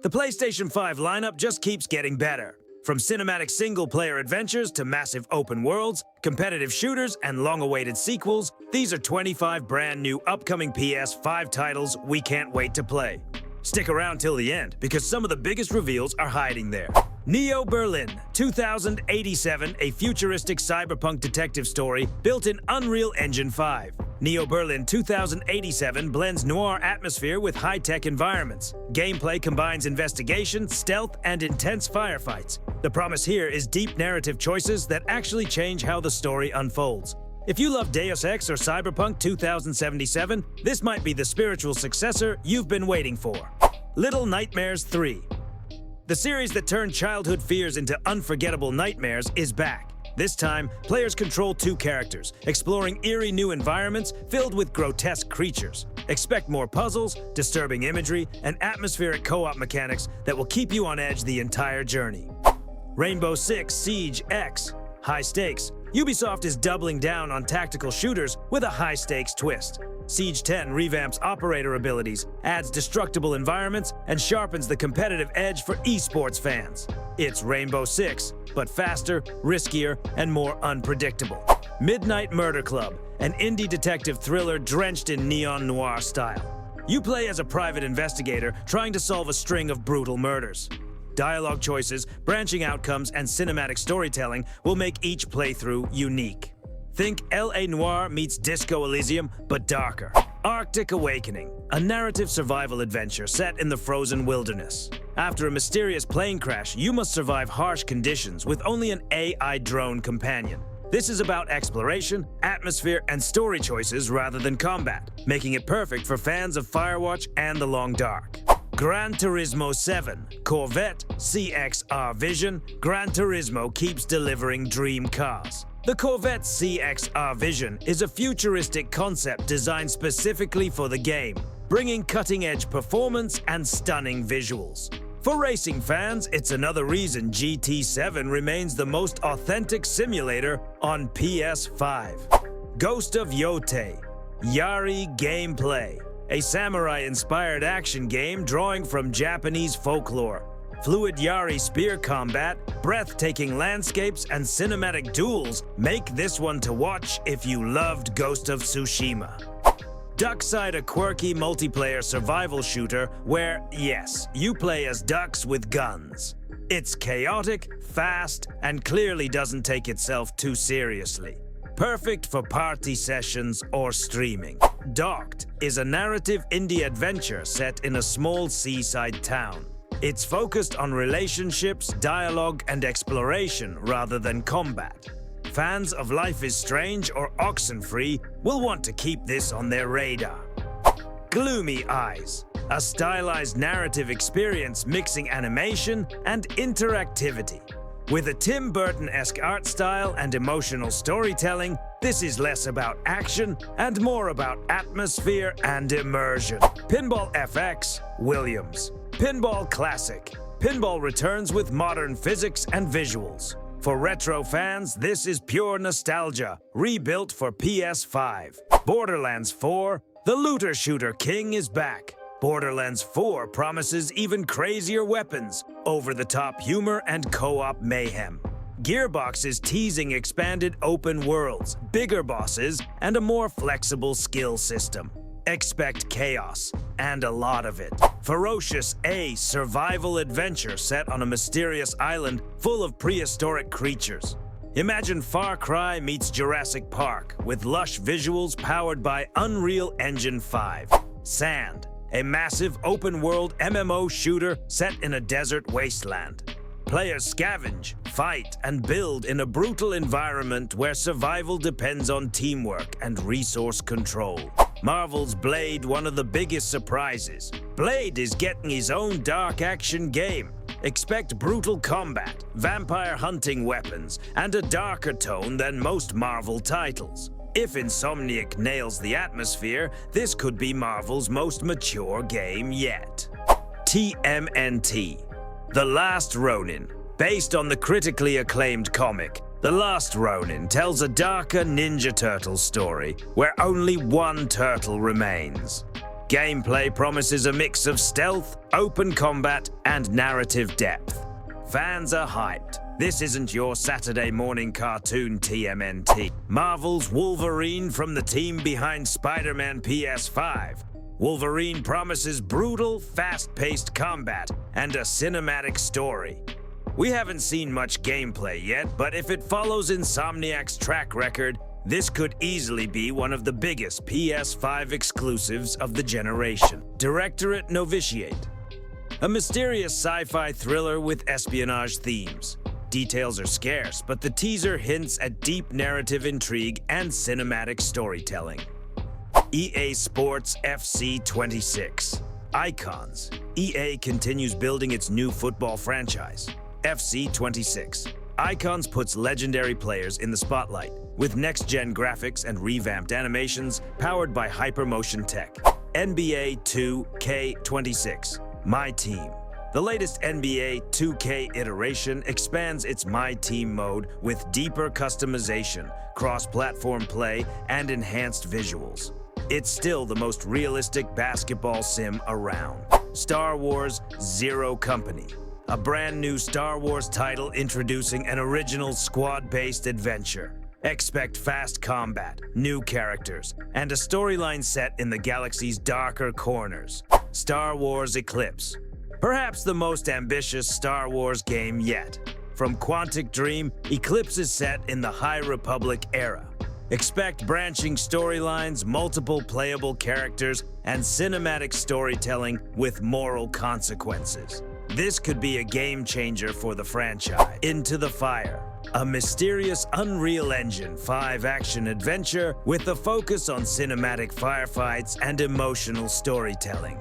The PlayStation 5 lineup just keeps getting better. From cinematic single-player adventures to massive open worlds, competitive shooters, and long-awaited sequels, these are 25 brand new upcoming PS5 titles we can't wait to play. Stick around till the end, because some of the biggest reveals are hiding there. Neo Berlin 2087, a futuristic cyberpunk detective story built in Unreal Engine 5. Neo Berlin 2087 blends noir atmosphere with high-tech environments. Gameplay combines investigation, stealth, and intense firefights. The promise here is deep narrative choices that actually change how the story unfolds. If you love Deus Ex or Cyberpunk 2077, this might be the spiritual successor you've been waiting for. Little Nightmares 3. The series that turned childhood fears into unforgettable nightmares is back. This time, players control two characters, exploring eerie new environments filled with grotesque creatures. Expect more puzzles, disturbing imagery, and atmospheric co-op mechanics that will keep you on edge the entire journey. Rainbow Six Siege X. High stakes. Ubisoft is doubling down on tactical shooters with a high-stakes twist. Siege 10 revamps operator abilities, adds destructible environments, and sharpens the competitive edge for esports fans. It's Rainbow Six, but faster, riskier, and more unpredictable. Midnight Murder Club, an indie detective thriller drenched in neon noir style. You play as a private investigator trying to solve a string of brutal murders. Dialogue choices, branching outcomes, and cinematic storytelling will make each playthrough unique. Think L.A. Noire meets Disco Elysium, but darker. Arctic Awakening, a narrative survival adventure set in the frozen wilderness. After a mysterious plane crash, you must survive harsh conditions with only an AI drone companion. This is about exploration, atmosphere, and story choices rather than combat, making it perfect for fans of Firewatch and The Long Dark. Gran Turismo 7, Corvette, CX.R vision, Gran Turismo keeps delivering dream cars. The Corvette CX.R vision is a futuristic concept designed specifically for the game, bringing cutting-edge performance and stunning visuals. For racing fans, it's another reason GT7 remains the most authentic simulator on PS5. Ghost of Yōtei, Yari gameplay. A samurai-inspired action game drawing from Japanese folklore. Fluid Yari spear combat, breathtaking landscapes, and cinematic duels make this one to watch if you loved Ghost of Tsushima. Duckside, a quirky multiplayer survival shooter where, yes, you play as ducks with guns. It's chaotic, fast, and clearly doesn't take itself too seriously. Perfect for party sessions or streaming. Docked is a narrative indie adventure set in a small seaside town. It's focused on relationships, dialogue, and exploration rather than combat. Fans of Life is Strange or Oxenfree will want to keep this on their radar. Gloomy Eyes, a stylized narrative experience mixing animation and interactivity. With a Tim Burton-esque art style and emotional storytelling, this is less about action and more about atmosphere and immersion. Pinball FX, Williams. Pinball Classic. Pinball returns with modern physics and visuals. For retro fans, this is pure nostalgia, rebuilt for PS5. Borderlands 4, the looter shooter king is back. Borderlands 4 promises even crazier weapons, over-the-top humor, and co-op mayhem. Gearbox is teasing expanded open worlds, bigger bosses, and a more flexible skill system. Expect chaos, and a lot of it. Ferocious, a survival adventure set on a mysterious island full of prehistoric creatures. Imagine Far Cry meets Jurassic Park, with lush visuals powered by Unreal Engine 5. Sand, a massive open-world MMO shooter set in a desert wasteland. Players scavenge, fight, and build in a brutal environment where survival depends on teamwork and resource control. Marvel's Blade, one of the biggest surprises. Blade is getting his own dark action game. Expect brutal combat, vampire hunting weapons, and a darker tone than most Marvel titles. If Insomniac nails the atmosphere, this could be Marvel's most mature game yet. TMNT. The Last Ronin. Based on the critically acclaimed comic, The Last Ronin tells a darker Ninja Turtle story where only one turtle remains. Gameplay promises a mix of stealth, open combat, and narrative depth. Fans are hyped. This isn't your Saturday morning cartoon TMNT. Marvel's Wolverine from the team behind Spider-Man PS5. Wolverine promises brutal, fast-paced combat and a cinematic story. We haven't seen much gameplay yet, but if it follows Insomniac's track record, this could easily be one of the biggest PS5 exclusives of the generation. Directorate Novitiate. A mysterious sci-fi thriller with espionage themes. Details are scarce, but the teaser hints at deep narrative intrigue and cinematic storytelling. EA Sports FC 26. Icons. EA continues building its new football franchise, FC 26. Icons puts legendary players in the spotlight, with next-gen graphics and revamped animations powered by hypermotion tech. NBA 2K26. MyTEAM. The latest NBA 2K iteration expands its MyTEAM mode with deeper customization, cross-platform play, and enhanced visuals. It's still the most realistic basketball sim around. Star Wars Zero Company. A brand new Star Wars title introducing an original squad-based adventure. Expect fast combat, new characters, and a storyline set in the galaxy's darker corners. Star Wars Eclipse. Perhaps the most ambitious Star Wars game yet. From Quantic Dream, Eclipse is set in the High Republic era. Expect branching storylines, multiple playable characters, and cinematic storytelling with moral consequences. This could be a game changer for the franchise. Into the Fire. A mysterious Unreal Engine 5 action-adventure with a focus on cinematic firefights and emotional storytelling.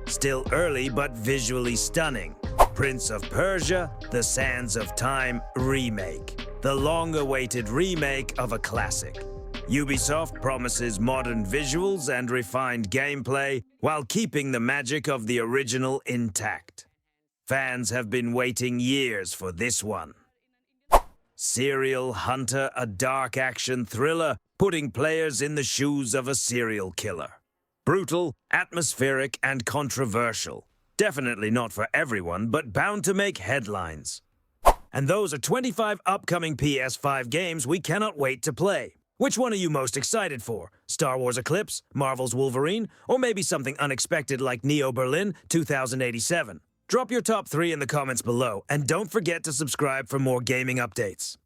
Still early but visually stunning. Prince of Persia, The Sands of Time Remake. The long-awaited remake of a classic. Ubisoft promises modern visuals and refined gameplay while keeping the magic of the original intact. Fans have been waiting years for this one. Serial Hunter, a dark action thriller, putting players in the shoes of a serial killer. Brutal, atmospheric, and controversial. Definitely not for everyone, but bound to make headlines. And those are 25 upcoming PS5 games we cannot wait to play. Which one are you most excited for? Star Wars Eclipse, Marvel's Wolverine, or maybe something unexpected like Neo Berlin 2087? Drop your top 3 in the comments below, and don't forget to subscribe for more gaming updates.